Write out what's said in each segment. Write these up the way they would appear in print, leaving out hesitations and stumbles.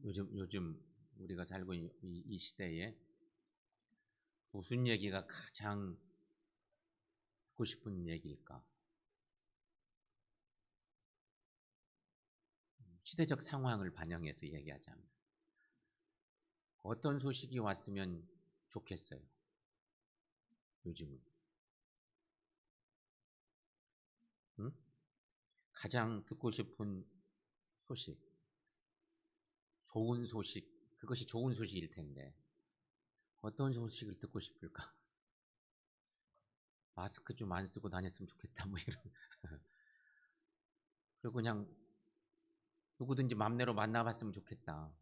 요즘 우리가 살고 있는 이 시대에 무슨 얘기가 가장 듣고 싶은 얘기일까? 시대적 상황을 반영해서 얘기하자면 어떤 소식이 왔으면 좋겠어요? 요즘은 응? 가장 듣고 싶은 소식, 좋은 소식, 그것이 좋은 소식일 텐데 어떤 소식을 듣고 싶을까? 마스크 좀 안 쓰고 다녔으면 좋겠다 뭐 이런. 그리고 그냥 누구든지 맘대로 만나봤으면 좋겠다.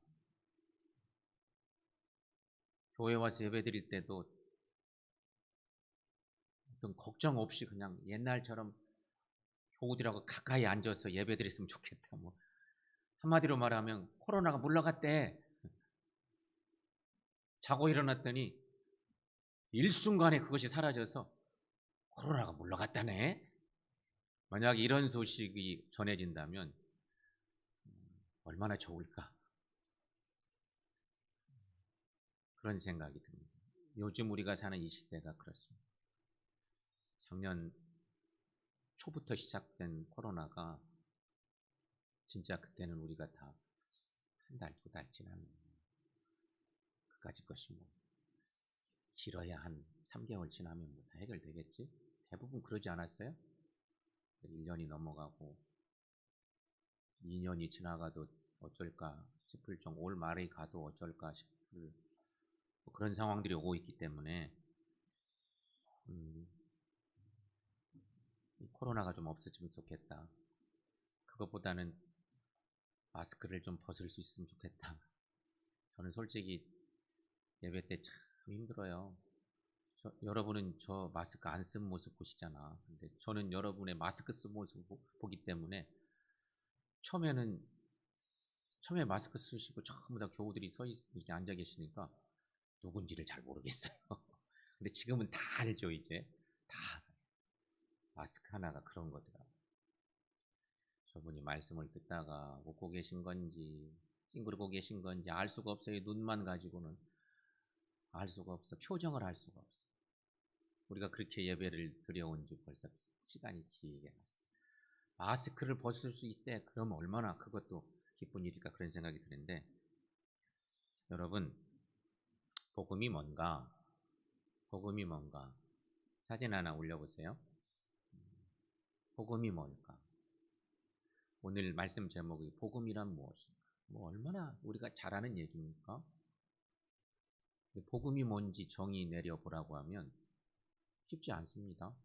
교회 와서 예배 드릴 때도 어떤 걱정 없이 그냥 옛날처럼 교우들하고 가까이 앉아서 예배 드렸으면 좋겠다. 뭐 한마디로 말하면 코로나가 물러갔대. 자고 일어났더니 일순간에 그것이 사라져서 코로나가 물러갔다네. 만약 이런 소식이 전해진다면 얼마나 좋을까? 그런 생각이 듭니다. 요즘 우리가 사는 이 시대가 그렇습니다. 작년 초부터 시작된 코로나가 진짜 그때는 우리가 다 한 달, 두 달 지나면 그까짓 것이 뭐 길어야 한 3개월 지나면 뭐 다 해결되겠지? 대부분 그러지 않았어요? 1년이 넘어가고 2년이 지나가도 어쩔까 싶을 정도, 올 말에 가도 어쩔까 싶을 뭐 그런 상황들이 오고 있기 때문에 코로나가 좀 없어지면 좋겠다. 그것보다는 마스크를 좀 벗을 수 있으면 좋겠다. 저는 솔직히 예배 때 참 힘들어요. 여러분은 저 마스크 안 쓴 모습 보시잖아. 근데 저는 여러분의 마스크 쓴 모습 보기 때문에 처음에 마스크 쓰시고 전부 다 교우들이 이렇게 앉아 계시니까 누군지를 잘 모르겠어요. 근데 지금은 다 알죠, 이제. 다 마스크 하나가 그런 거더라고요. 저분이 말씀을 듣다가 웃고 계신 건지 찡그리고 계신 건지 알 수가 없어요. 눈만 가지고는 알 수가 없어. 표정을 알 수가 없어. 우리가 그렇게 예배를 드려온 지 벌써 시간이 길게 났어요. 마스크를 벗을 수 있대. 그러면 얼마나 그것도 기쁜 일일까 그런 생각이 드는데 여러분 복음이 뭔가? 복음이 뭔가? 사진 하나 올려보세요. 복음이 뭘까? 오늘 말씀 제목이 복음이란 무엇인가? 뭐 얼마나 우리가 잘 아는 얘기입니까? 복음이 뭔지 정의 내려보라고 하면 쉽지 않습니다.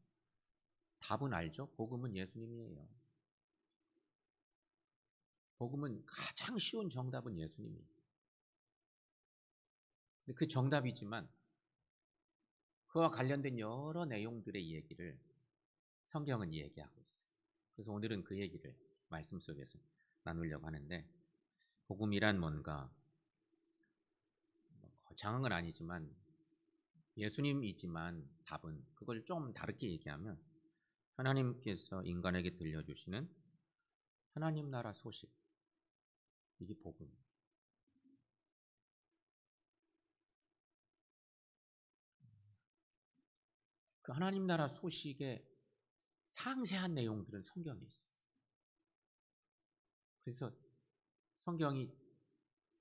답은 알죠? 복음은 예수님이에요. 복음은 가장 쉬운 정답은 예수님이에요. 근데 그 정답이지만 그와 관련된 여러 내용들의 얘기를 성경은 얘기하고 있어요. 그래서 오늘은 그 얘기를 말씀 속에서 나누려고 하는데 복음이란 뭔가 거창한 건 아니지만 예수님이지만 답은 그걸 좀 다르게 얘기하면 하나님께서 인간에게 들려주시는 하나님 나라 소식, 이게 복음. 그 하나님 나라 소식의 상세한 내용들은 성경에 있어요. 그래서 성경이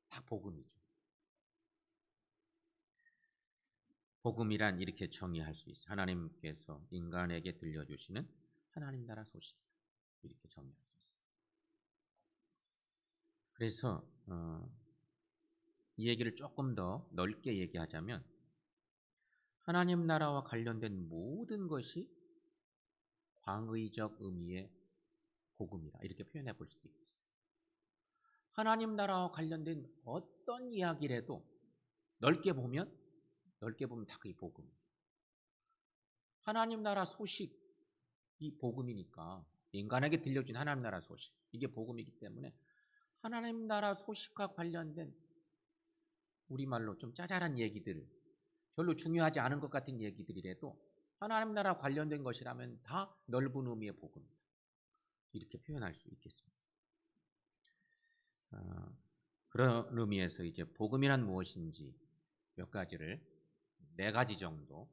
다 복음이죠. 복음이란 이렇게 정의할 수 있어요. 하나님께서 인간에게 들려주시는 하나님 나라 소식, 이렇게 정의할 수 있어요. 그래서 이 얘기를 조금 더 넓게 얘기하자면 하나님 나라와 관련된 모든 것이 광의적 의미의 복음이다, 이렇게 표현해 볼 수도 있겠어요. 하나님 나라와 관련된 어떤 이야기라도 넓게 보면 다 그게 복음. 하나님 나라 소식이 복음이니까 인간에게 들려준 하나님 나라 소식, 이게 복음이기 때문에 하나님 나라 소식과 관련된 우리말로 좀 짜잘한 얘기들, 별로 중요하지 않은 것 같은 얘기들이라도 하나님 나라 관련된 것이라면 다 넓은 의미의 복음이다, 이렇게 표현할 수 있겠습니다. 그런 의미에서 이제 복음이란 무엇인지 몇 가지를, 네 가지 정도,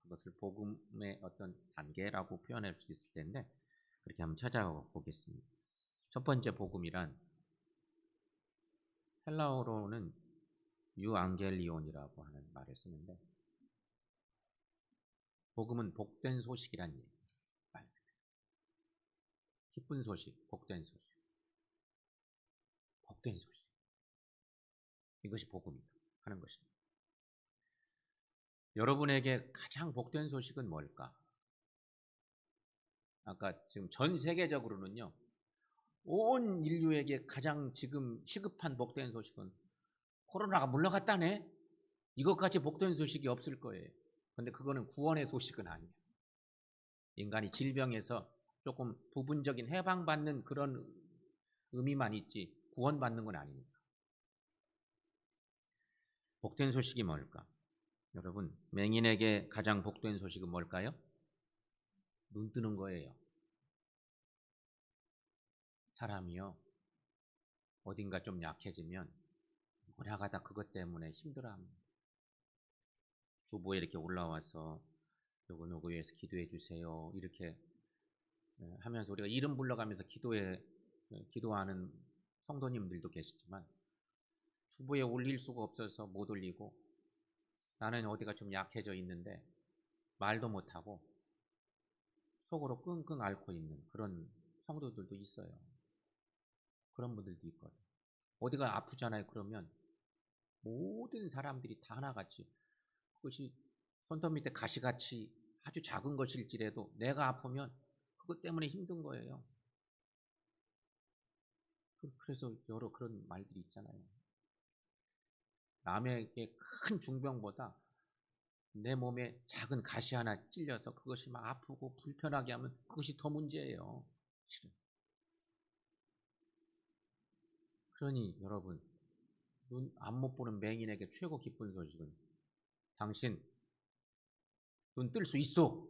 그것을 복음의 어떤 단계라고 표현할 수 있을 텐데, 그렇게 한번 찾아보겠습니다. 첫 번째 복음이란 헬라어로는 유앙겔리온이라고 하는 말을 쓰는데, 복음은 복된 소식이란 얘기. 기쁜 소식, 복된 소식. 복된 소식. 이것이 복음이다 하는 것입니다. 여러분에게 가장 복된 소식은 뭘까? 아까 지금 전 세계적으로는요, 온 인류에게 가장 지금 시급한 복된 소식은 코로나가 물러갔다네? 이것까지 복된 소식이 없을 거예요. 근데 그거는 구원의 소식은 아니에요. 인간이 질병에서 조금 부분적인 해방받는 그런 의미만 있지 구원받는 건 아니니까. 복된 소식이 뭘까? 여러분, 맹인에게 가장 복된 소식은 뭘까요? 눈 뜨는 거예요. 사람이요, 어딘가 좀 약해지면 오래가다 그것 때문에 힘들어합니다. 주보에 이렇게 올라와서 누구 위해서 기도해 주세요 이렇게 하면서 우리가 이름 불러가면서 기도하는 성도님들도 계시지만, 주보에 올릴 수가 없어서 못 올리고, 나는 어디가 좀 약해져 있는데 말도 못하고 속으로 끙끙 앓고 있는 그런 성도들도 있어요. 그런 분들도 있거든. 어디가 아프잖아요. 그러면 모든 사람들이 다 하나같이, 그것이 손톱 밑에 가시같이 아주 작은 것일지라도 내가 아프면 그것 때문에 힘든 거예요. 그래서 여러 그런 말들이 있잖아요. 남에게 큰 중병보다 내 몸에 작은 가시 하나 찔려서 그것이 막 아프고 불편하게 하면 그것이 더 문제예요. 실은. 그러니 여러분, 눈 안 못 보는 맹인에게 최고 기쁜 소식은, 당신 눈 뜰 수 있어,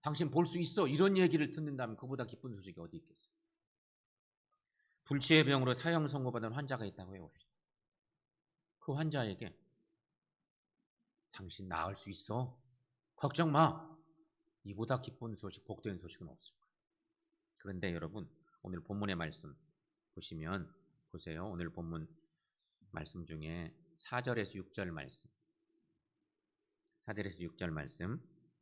당신 볼 수 있어, 이런 얘기를 듣는다면 그보다 기쁜 소식이 어디 있겠어요. 불치의 병으로 사형 선고받은 환자가 있다고 해봅시다. 그 환자에게 당신 나을 수 있어, 걱정 마, 이보다 기쁜 소식, 복된 소식은 없을 거예요. 그런데 여러분, 오늘 본문의 말씀 보세요. 오늘 본문 말씀 중에 4절에서 6절 말씀, 4절에서 6절 말씀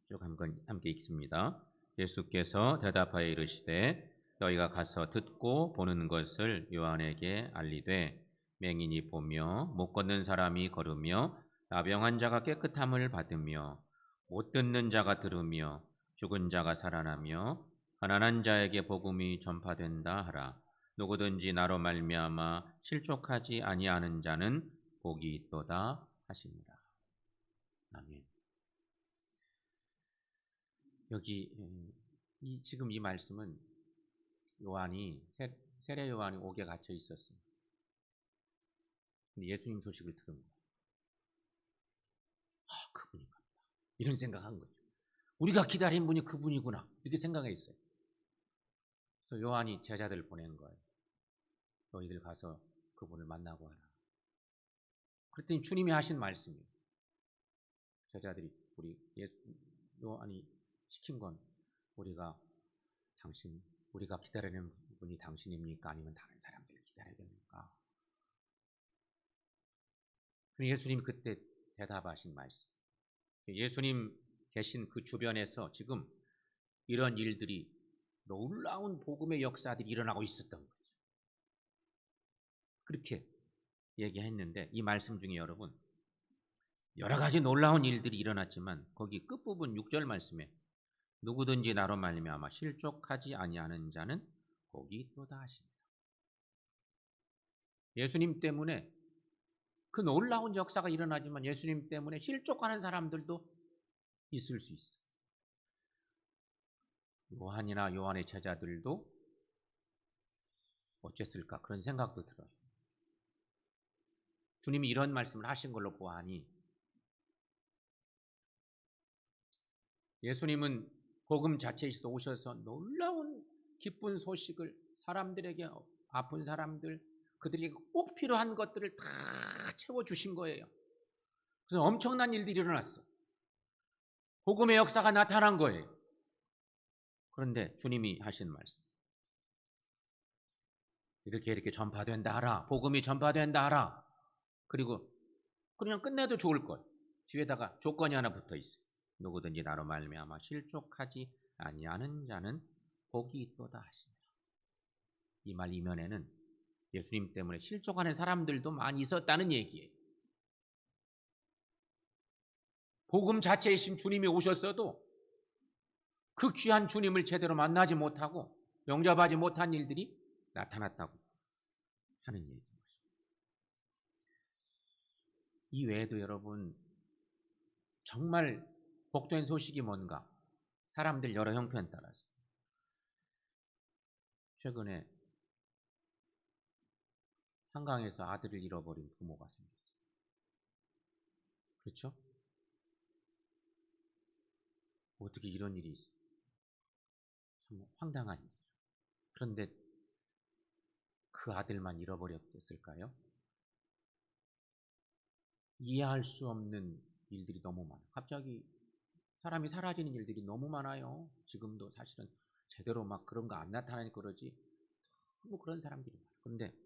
쭉 함께 읽습니다. 예수께서 대답하여 이르시되 너희가 가서 듣고 보는 것을 요한에게 알리되, 맹인이 보며 못 걷는 사람이 걸으며 나병한 자가 깨끗함을 받으며 못 듣는 자가 들으며 죽은 자가 살아나며 가난한 자에게 복음이 전파된다 하라. 누구든지 나로 말미암아 실족하지 아니하는 자는 복이 있도다 하시니라. 아멘. 여기 지금 이 말씀은 세례 요한이 옥에 갇혀 있었어요. 근데 예수님 소식을 들은 거예요. 그분인가 보다, 이런 생각한 거죠. 우리가 기다린 분이 그분이구나, 이렇게 생각했어요. 그래서 요한이 제자들을 보낸 거예요. 너희들 가서 그분을 만나고 하라. 그랬더니 주님이 하신 말씀이에요. 제자들이 요한이 시킨 건, 우리가 기다리는 분이 당신입니까? 아니면 다른 사람들을 기다려야 됩니까? 예수님이 그때 대답하신 말씀, 예수님 계신 그 주변에서 지금 이런 일들이, 놀라운 복음의 역사들이 일어나고 있었던 거죠. 그렇게 얘기했는데, 이 말씀 중에 여러분, 여러 가지 놀라운 일들이 일어났지만 거기 끝부분 6절 말씀에 누구든지 나로 말미암아 실족하지 아니하는 자는 복이 있도다 하십니다. 예수님 때문에 그 놀라운 역사가 일어나지만 예수님 때문에 실족하는 사람들도 있을 수 있어요. 요한이나 요한의 제자들도 어쨌을까, 그런 생각도 들어요. 주님이 이런 말씀을 하신 걸로 보아하니, 예수님은 복음 자체에서 오셔서 놀라운 기쁜 소식을 사람들에게, 아픈 사람들, 그들에게 꼭 필요한 것들을 다 채워주신 거예요. 그래서 엄청난 일들이 일어났어. 복음의 역사가 나타난 거예요. 그런데 주님이 하신 말씀, 이렇게 전파된다 하라. 복음이 전파된다 하라. 그리고 그냥 끝내도 좋을 것. 뒤에다가 조건이 하나 붙어 있어요. 누구든지 나로 말미암아 실족하지 아니하는 자는 복이 있도다 하시니라. 이 말 이면에는 예수님 때문에 실족하는 사람들도 많이 있었다는 얘기예요. 복음 자체이신 주님이 오셨어도 그 귀한 주님을 제대로 만나지 못하고 영접하지 못한 일들이 나타났다고 하는 얘기입니다. 이 외에도 여러분, 정말 복된 소식이 뭔가, 사람들 여러 형편에 따라서 최근에 한강에서 아들을 잃어버린 부모가 생겼어요. 그렇죠? 어떻게 이런 일이 있어요? 참 황당한 일이죠. 그런데 그 아들만 잃어버렸을까요? 이해할 수 없는 일들이 너무 많아요. 갑자기 사람이 사라지는 일들이 너무 많아요. 지금도 사실은 제대로 막 그런 거 안 나타나니까 그러지 너무 그런 사람들이 많아요. 그런데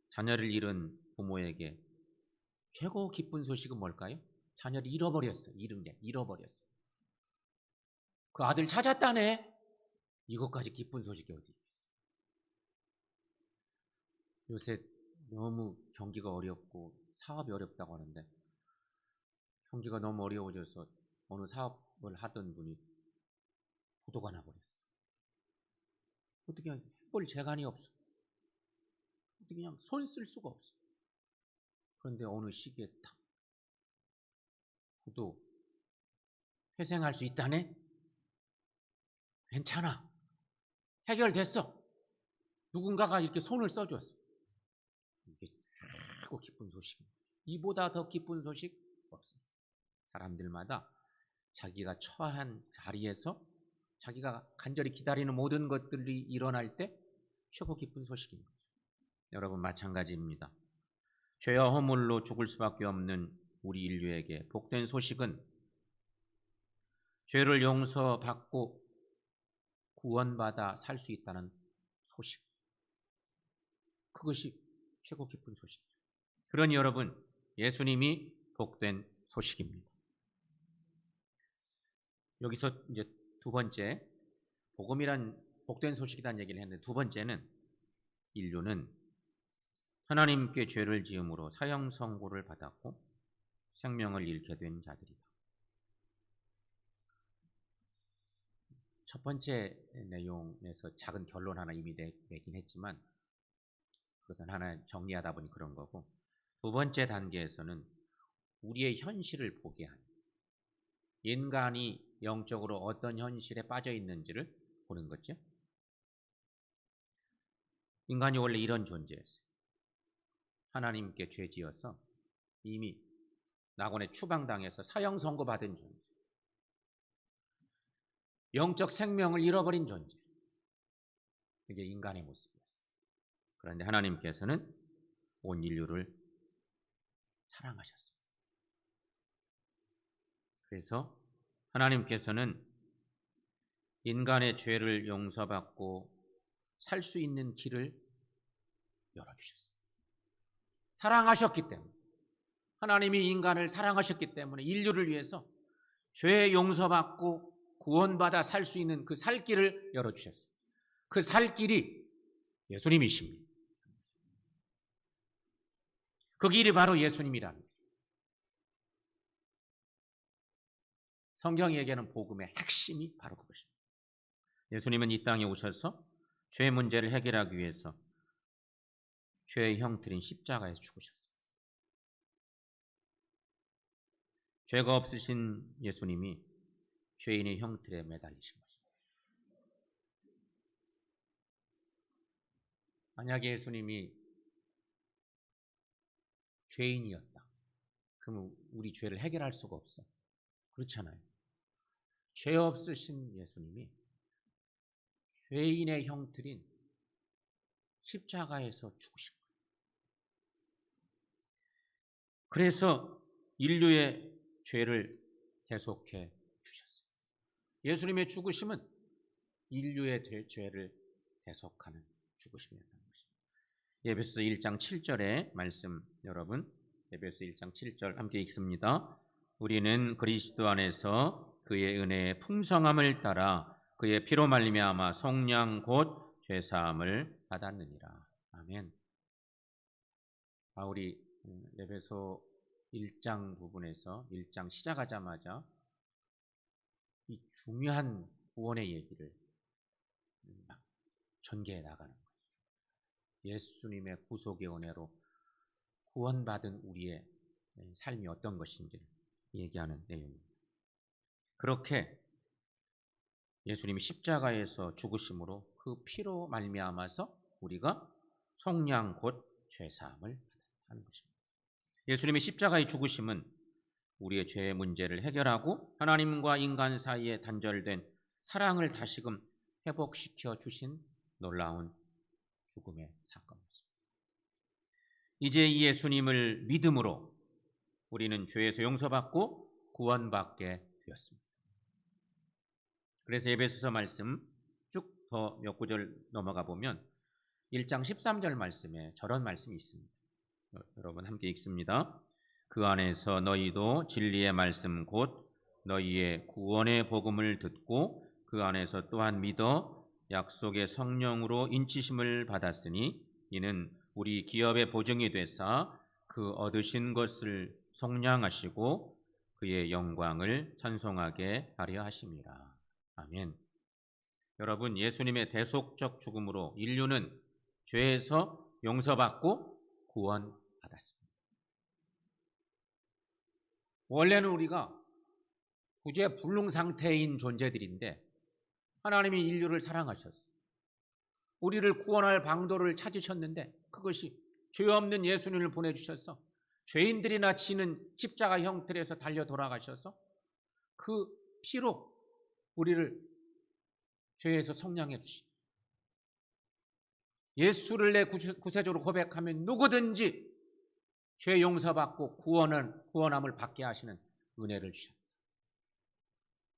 자녀를 잃은 부모에게 최고 기쁜 소식은 뭘까요? 자녀를 잃어버렸어요. 잃어버렸어요. 그 아들 찾았다네. 이것까지 기쁜 소식이 어디 있겠어요. 요새 너무 경기가 어렵고 사업이 어렵다고 하는데, 경기가 너무 어려워져서 어느 사업을 하던 분이 부도가 나버렸어. 어떻게 해볼 재간이 없어. 어떻게 그냥 손 쓸 수가 없어. 그런데 어느 시기에 탁 부도 회생할 수 있다네? 괜찮아. 해결됐어. 누군가가 이렇게 손을 써줬어. 이게 최고 기쁜 소식입니다. 이보다 더 기쁜 소식 없습니다. 사람들마다 자기가 처한 자리에서 자기가 간절히 기다리는 모든 것들이 일어날 때 최고 기쁜 소식인 거죠. 여러분, 마찬가지입니다. 죄와 허물로 죽을 수밖에 없는 우리 인류에게 복된 소식은 죄를 용서받고 구원받아 살 수 있다는 소식. 그것이 최고 기쁜 소식이죠. 그러니 여러분, 예수님이 복된 소식입니다. 여기서 이제 두 번째, 복음이란 복된 소식이라는 얘기를 했는데, 두 번째는 인류는 하나님께 죄를 지음으로 사형 선고를 받았고 생명을 잃게 된 자들이다. 첫 번째 내용에서 작은 결론 하나 이미 내긴 했지만 그것은 하나 정리하다 보니 그런 거고, 두 번째 단계에서는 우리의 현실을 보게 하는, 인간이 영적으로 어떤 현실에 빠져 있는지를 보는 거죠. 인간이 원래 이런 존재였어요. 하나님께 죄 지어서 이미 낙원에 추방당해서 사형 선고받은 존재, 영적 생명을 잃어버린 존재. 이게 인간의 모습이었어요. 그런데 하나님께서는 온 인류를 사랑하셨습니다. 그래서 하나님께서는 인간의 죄를 용서받고 살 수 있는 길을 열어주셨습니다. 사랑하셨기 때문에, 하나님이 인간을 사랑하셨기 때문에 인류를 위해서 죄 용서받고 구원받아 살 수 있는 그 살 길을 열어주셨습니다. 그 살 길이 예수님이십니다. 그 길이 바로 예수님이랍니다. 성경이 얘기하는 복음의 핵심이 바로 그것입니다. 예수님은 이 땅에 오셔서 죄 문제를 해결하기 위해서 죄의 형틀인 십자가에서 죽으셨습니다. 죄가 없으신 예수님이 죄인의 형틀에 매달리신 것입니다. 만약에 예수님이 죄인이었다, 그러면 우리 죄를 해결할 수가 없어. 그렇잖아요. 죄 없으신 예수님이 죄인의 형틀인 십자가에서 죽으신 거예요. 그래서 인류의 죄를 대속해 주셨어요. 예수님의 죽으심은 인류의 죄를 대속하는 죽으심이었다는 것입니다. 에베소서 1장 7절의 말씀, 여러분 에베소서 1장 7절 함께 읽습니다. 우리는 그리스도 안에서 그의 은혜의 풍성함을 따라 그의 피로 말미암아 속량 곧 죄사함을 받았느니라. 아멘. 바울이 에베소 1장 부분에서 1장 시작하자마자 이 중요한 구원의 얘기를 전개해 나가는 거죠. 예수님의 구속의 은혜로 구원받은 우리의 삶이 어떤 것인지를 얘기하는 내용입니다. 그렇게 예수님이 십자가에서 죽으심으로 그 피로 말미암아서 우리가 속량 곧 죄사함을 받는 것입니다. 예수님의 십자가의 죽으심은 우리의 죄의 문제를 해결하고 하나님과 인간 사이에 단절된 사랑을 다시금 회복시켜 주신 놀라운 죽음의 사건이었습니다. 이제 이 예수님을 믿음으로 우리는 죄에서 용서받고 구원받게 되었습니다. 그래서 에베소서 말씀 쭉 더 몇 구절 넘어가 보면 1장 13절 말씀에 저런 말씀이 있습니다. 여러분 함께 읽습니다. 그 안에서 너희도 진리의 말씀 곧 너희의 구원의 복음을 듣고 그 안에서 또한 믿어 약속의 성령으로 인치심을 받았으니 이는 우리 기업의 보증이 되사 그 얻으신 것을 속량하시고 그의 영광을 찬송하게 하려 하심이라. 아멘. 여러분, 예수님의 대속적 죽음으로 인류는 죄에서 용서받고 구원받았습니다. 원래는 우리가 구제불능 상태인 존재들인데 하나님이 인류를 사랑하셨어요. 우리를 구원할 방도를 찾으셨는데 그것이 죄 없는 예수님을 보내주셔서 죄인들이나 지는 십자가 형틀에서 달려 돌아가셔서 그 피로 우리를 죄에서 속량해 주시. 예수를 내 구세주로 고백하면 누구든지 죄 용서받고 구원함을 받게 하시는 은혜를 주셨다.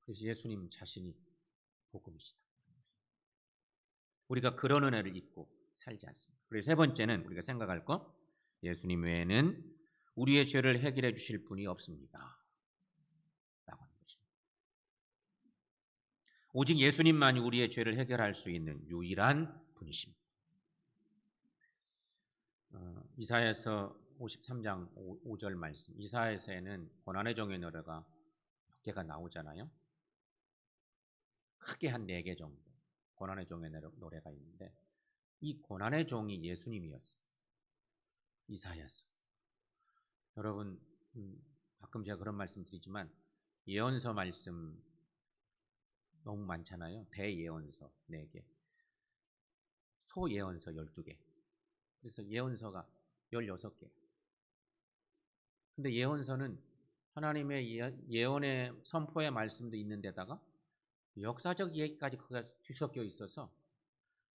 그래서 예수님 자신이 복음이시다. 우리가 그런 은혜를 잊고 살지 않습니다. 그래서 세 번째는 우리가 생각할 것, 예수님 외에는 우리의 죄를 해결해 주실 분이 없습니다. 라고 하는 것입니다. 오직 예수님만이 우리의 죄를 해결할 수 있는 유일한 분이십니다. 이사야서 53장 5절 말씀, 이사야서에는 고난의 종의 노래가 몇 개가 나오잖아요. 크게 한 4개 정도 고난의 종의 노래가 있는데 이 고난의 종이 예수님이었어요. 이사야서. 여러분 가끔 제가 그런 말씀 드리지만 예언서 말씀 너무 많잖아요. 대예언서 4개, 소예언서 12개. 그래서 예언서가 16개. 근데 예언서는 하나님의 예언의 선포의 말씀도 있는 데다가 역사적 얘기까지 그가 뒤섞여 있어서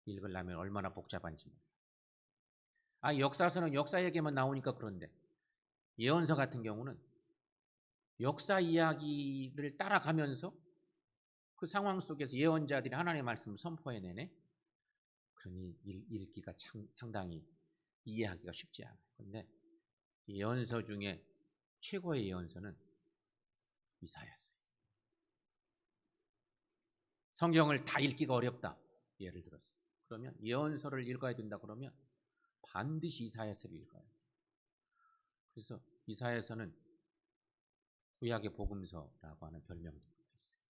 읽으려면 얼마나 복잡한지 몰라요. 역사서는 역사 얘기만 나오니까 그런데 예언서 같은 경우는 역사 이야기를 따라가면서 그 상황 속에서 예언자들이 하나님의 말씀을 선포해내네. 그러니 읽기가 상당히 이해하기가 쉽지 않아요. 그런데 예언서 중에 최고의 예언서는 이사야서예요. 성경을 다 읽기가 어렵다. 예를 들어서. 그러면 예언서를 읽어야 된다 그러면 반드시 이사야서를 읽어야 돼요. 그래서 이사야서는 구약의 복음서라고 하는 별명도 붙어 있어요.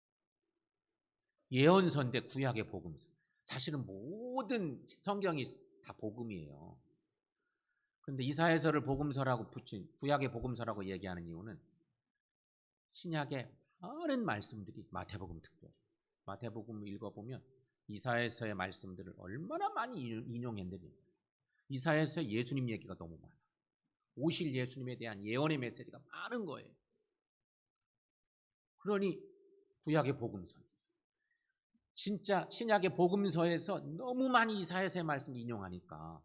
예언서인데 구약의 복음서. 사실은 모든 성경이 다 복음이에요. 그런데 이사야서를 복음서라고 붙인 구약의 복음서라고 얘기하는 이유는 신약의 많은 말씀들이 마태복음 특별히 마태복음 읽어보면 이사야서의 말씀들을 얼마나 많이 인용했는지. 이사야서 예수님 얘기가 너무 많아. 오실 예수님에 대한 예언의 메시지가 많은 거예요. 그러니 구약의 복음서. 진짜 신약의 복음서에서 너무 많이 이사야서의 말씀을 인용하니까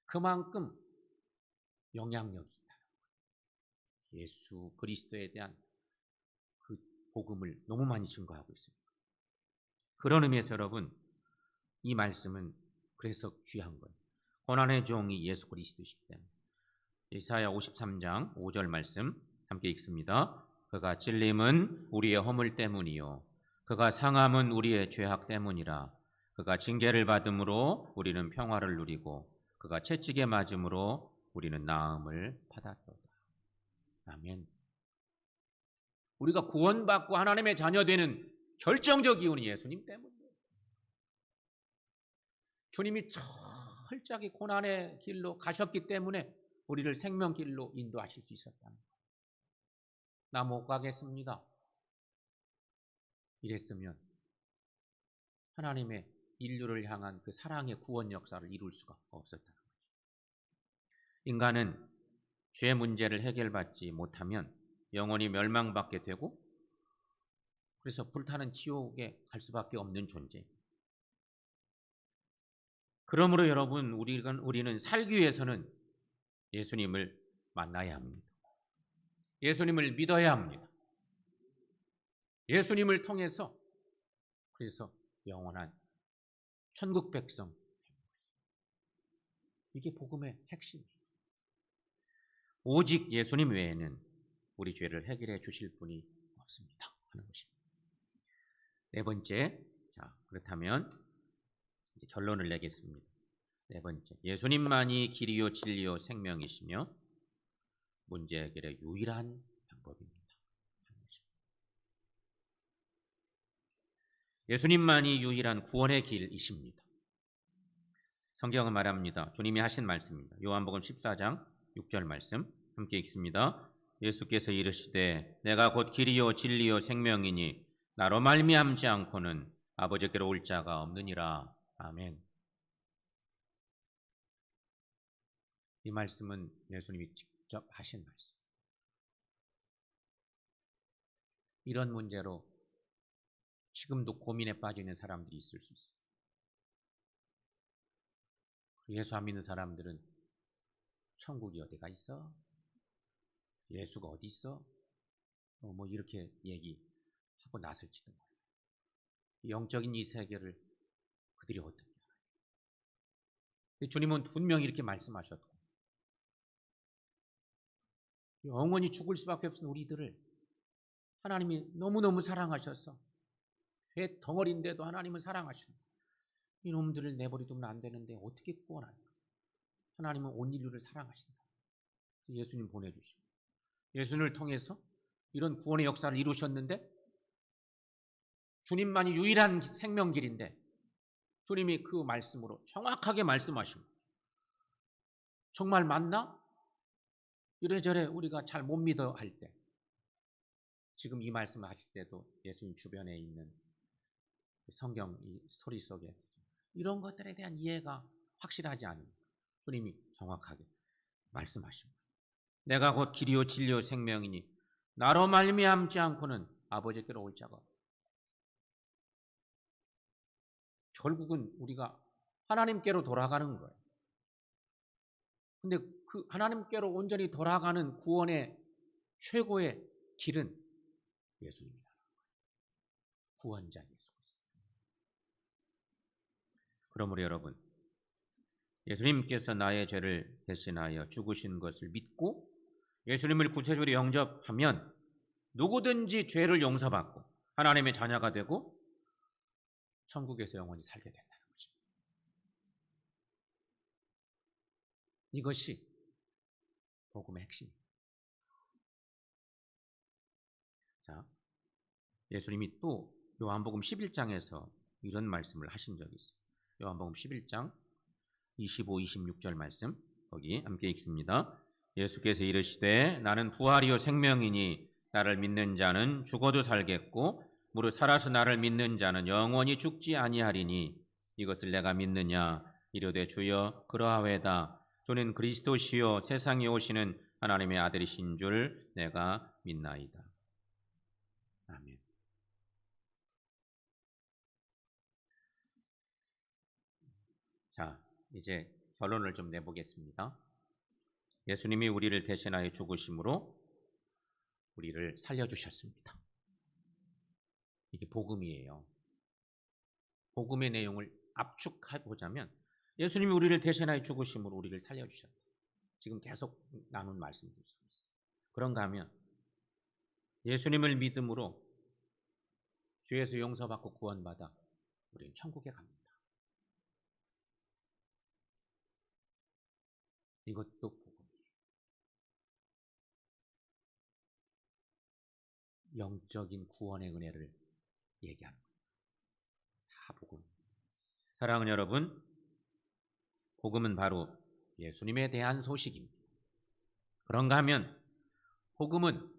그만큼 영향력이 있다. 예수 그리스도에 대한 그 복음을 너무 많이 증거하고 있습니다. 그런 의미에서 여러분, 이 말씀은 그래서 귀한 거예요. 고난의 종이 예수 그리스도시기 때문에. 이사야 53장 5절 말씀 함께 읽습니다. 그가 찔림은 우리의 허물 때문이요 그가 상함은 우리의 죄악 때문이라. 그가 징계를 받음으로 우리는 평화를 누리고 그가 채찍에 맞음으로 우리는 나음을 받았도다. 아멘. 우리가 구원받고 하나님의 자녀 되는 결정적 이유는 예수님 때문이에요. 주님이 철저하게 고난의 길로 가셨기 때문에 우리를 생명길로 인도하실 수 있었다는 거예요. 나 못 가겠습니다. 이랬으면 하나님의 인류를 향한 그 사랑의 구원 역사를 이룰 수가 없었다는 거죠. 인간은 죄 문제를 해결받지 못하면 영원히 멸망받게 되고 그래서 불타는 지옥에 갈 수밖에 없는 존재. 그러므로 여러분, 우리는 살기 위해서는 예수님을 만나야 합니다. 예수님을 믿어야 합니다. 예수님을 통해서 그래서 영원한 천국 백성, 이게 복음의 핵심이에요. 오직 예수님 외에는 우리 죄를 해결해 주실 분이 없습니다 하는 것입니다. 네 번째, 자 그렇다면 이제 결론을 내겠습니다. 네 번째, 예수님만이 길이요 진리요 생명이시며 문제 해결의 유일한 방법입니다. 예수님만이 유일한 구원의 길이십니다. 성경은 말합니다. 주님이 하신 말씀입니다. 요한복음 14장 6절 말씀 함께 읽습니다. 예수께서 이르시되 내가 곧 길이요 진리요 생명이니 나로 말미암지 않고는 아버지께로 올 자가 없느니라. 아멘. 이 말씀은 예수님이 직접 하신 말씀. 이런 문제로 지금도 고민에 빠져 있는 사람들이 있을 수 있어요. 예수 안 믿는 사람들은 천국이 어디가 있어? 예수가 어디 있어? 뭐 이렇게 얘기하고 나설지도 몰라요. 영적인 이 세계를 그들이 어떻게 알아요? 근데 주님은 분명히 이렇게 말씀하셨고 영원히 죽을 수밖에 없는 우리들을 하나님이 너무너무 사랑하셔서 죄 덩어리인데도 하나님은 사랑하시는 거예요. 이놈들을 내버려두면 안 되는데 어떻게 구원할까? 하나님은 온 인류를 사랑하신다. 예수님 보내주시고 예수님을 통해서 이런 구원의 역사를 이루셨는데 주님만이 유일한 생명길인데 주님이 그 말씀으로 정확하게 말씀하십니다. 정말 맞나? 이래저래 우리가 잘 못 믿어 할 때 지금 이 말씀을 하실 때도 예수님 주변에 있는 성경 이 스토리 속에 이런 것들에 대한 이해가 확실하지 않은 주님이 정확하게 말씀하십니다. 내가 곧 길이요 진리요 생명이니 나로 말미암지 않고는 아버지께로 올 자가 없다. 결국은 우리가 하나님께로 돌아가는 거예요. 근데 그 하나님께로 온전히 돌아가는 구원의 최고의 길은 예수님이라는 거예요. 구원자 예수 그리스도. 그러므로 여러분, 예수님께서 나의 죄를 대신하여 죽으신 것을 믿고 예수님을 구세주로 영접하면 누구든지 죄를 용서받고 하나님의 자녀가 되고 천국에서 영원히 살게 된다는 것입니다. 이것이 복음의 핵심입니다. 자, 예수님이 또 요한복음 11장에서 이런 말씀을 하신 적이 있어요. 요한복음 11장 25, 26절 말씀 거기 함께 읽습니다. 예수께서 이르시되 나는 부활이요 생명이니 나를 믿는 자는 죽어도 살겠고 무릇 살아서 나를 믿는 자는 영원히 죽지 아니하리니 이것을 내가 믿느냐 이르되 주여 그러하외다. 주는 그리스도시요 세상에 오시는 하나님의 아들이신 줄 내가 믿나이다. 아멘. 이제 결론을 좀 내보겠습니다. 예수님이 우리를 대신하여 죽으심으로 우리를 살려주셨습니다. 이게 복음이에요. 복음의 내용을 압축해보자면 예수님이 우리를 대신하여 죽으심으로 우리를 살려주셨다. 지금 계속 나눈 말씀들 속에 있어요. 그런가 하면 예수님을 믿음으로 죄에서 용서받고 구원받아 우리는 천국에 갑니다. 이것도 복음이에요. 영적인 구원의 은혜를 얘기하는 거예요. 다 복음. 사랑하는 여러분, 복음은 바로 예수님에 대한 소식입니다. 그런가 하면 복음은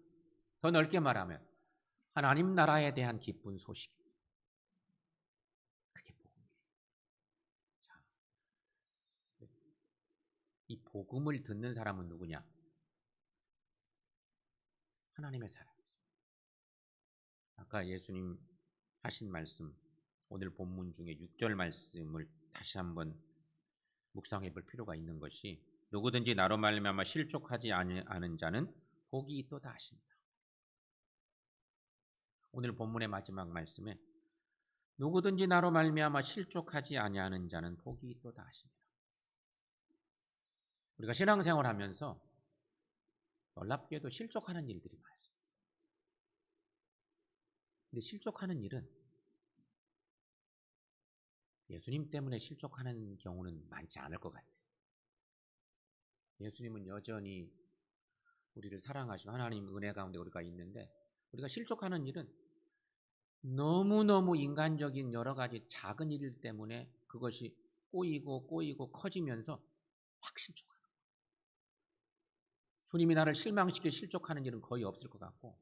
더 넓게 말하면 하나님 나라에 대한 기쁜 소식입니다. 그게 복음이에요. 자, 이 복음을 듣는 사람은 누구냐? 하나님의 사람이죠. 아까 예수님 하신 말씀, 오늘 본문 중에 6절 말씀을 다시 한번 묵상해 볼 필요가 있는 것이 누구든지 나로 말미암아 실족하지 않은 자는 복이 있도다 하십니다. 오늘 본문의 마지막 말씀에 누구든지 나로 말미암아 실족하지 아니하는 자는 복이 있도다 하십니다. 우리가 신앙생활하면서 놀랍게도 실족하는 일들이 많습니다. 근데 실족하는 일은 예수님 때문에 실족하는 경우는 많지 않을 것 같아요. 예수님은 여전히 우리를 사랑하시고 하나님 은혜 가운데 우리가 있는데 우리가 실족하는 일은 너무너무 인간적인 여러 가지 작은 일 때문에 그것이 꼬이고 커지면서 확 실족하는 거예요. 주님이 나를 실망시켜 실족하는 일은 거의 없을 것 같고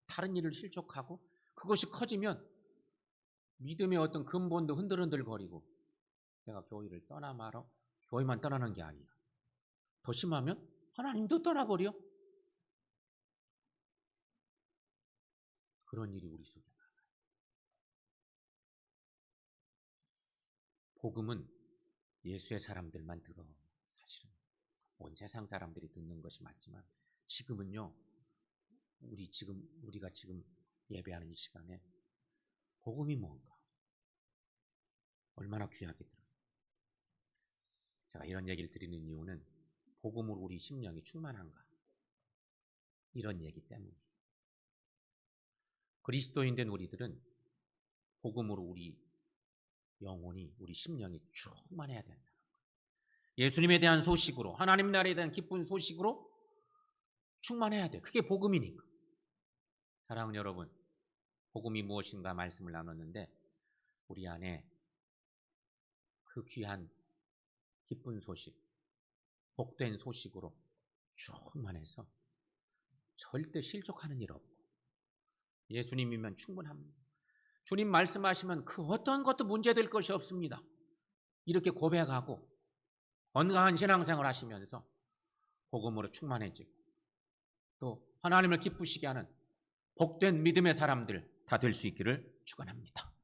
다른 일을 실족하고 그것이 커지면 믿음의 어떤 근본도 흔들흔들거리고 내가 교회를 떠나 말어 교회만 떠나는 게 아니야. 더 심하면 하나님도 떠나버려. 그런 일이 우리 속에 많아요. 복음은 예수의 사람들만 들어. 사실은 온 세상 사람들이 듣는 것이 맞지만 지금은요. 우리가 지금 예배하는 이 시간에 복음이 뭔가 얼마나 귀하게 들어요. 제가 이런 얘기를 드리는 이유는 복음으로 우리 심령이 충만한가 이런 얘기 때문이에요. 그리스도인 된 우리들은 복음으로 우리 영혼이 우리 심령이 충만해야 된다는 거예요. 예수님에 대한 소식으로 하나님 나라에 대한 기쁜 소식으로 충만해야 돼요. 그게 복음이니까. 사랑하는 여러분, 복음이 무엇인가 말씀을 나눴는데 우리 안에 그 귀한 기쁜 소식, 복된 소식으로 충만해서 절대 실족하는 일 없고 예수님이면 충분합니다. 주님 말씀하시면 그 어떤 것도 문제될 것이 없습니다. 이렇게 고백하고 건강한 신앙생활 하시면서 복음으로 충만해지고 또 하나님을 기쁘시게 하는 복된 믿음의 사람들 다 될 수 있기를 축원합니다.